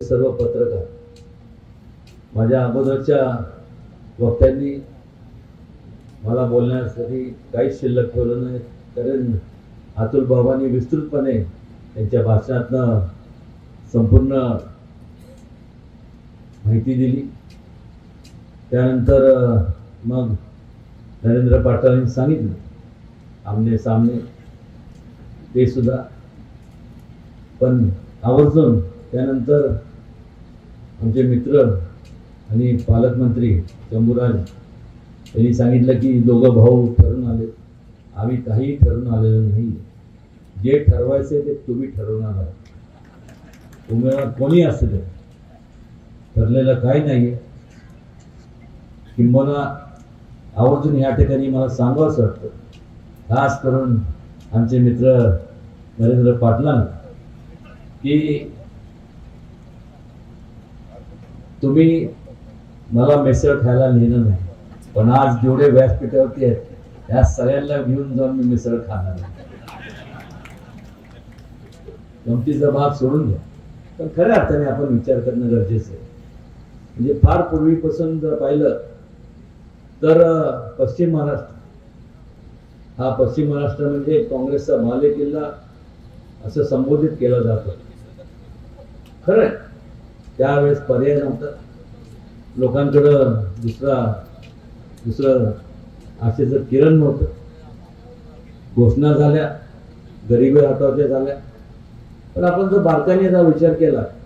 सर्व पत्रकार माझ्या अगोदरच्या वक्त्यांनी मला बोलण्यासाठी काहीच शिल्लक ठेवलं नाही, कारण अतुल बाबांनी विस्तृतपणे त्यांच्या भाषणातनं संपूर्ण माहिती दिली। त्यानंतर मग नरेंद्र पाटलांनी सांगितलं आमने सामने ते सुद्धा, पण आवर्जून त्यानंतर आमचे मित्र आणि पालकमंत्री शंभूराज यांनी सांगितलं की दोघं भाऊ ठरून आले, आम्ही काही ठरून आलेलो नाही, जे ठरवायचे ते तुम्ही ठरवणार आहात, उमेदवार कोणी असू दे, ठरलेलं काही नाहीये। किंबहुना आवर्जून या ठिकाणी मला सांगावंसं वाटतं, खास करून आमचे मित्र नरेंद्र पाटलांना, की तुम्ही मला मिसळ खायला नेलं नाही, पण आज जेवढे व्यासपीठावरती आहेत त्या सगळ्यांना घेऊन जाऊन मी मिसळ खाणार आहे। गमतीचा भाग सोडून द्या, पण खऱ्या अर्थाने आपण विचार करणं गरजेचं आहे। म्हणजे फार पूर्वीपासून जर पाहिलं तर पश्चिम महाराष्ट्र हा पश्चिम महाराष्ट्र म्हणजे काँग्रेसचा बालेकिल्ला असं संबोधित केलं जातं। खरं त्यावेळेस पर्याय नव्हता, लोकांकडं दुसरं आशेचं किरण नव्हतं। घोषणा झाल्या, गरिबी हटवल्या झाल्या, पण आपण जर बारकाईने विचार केला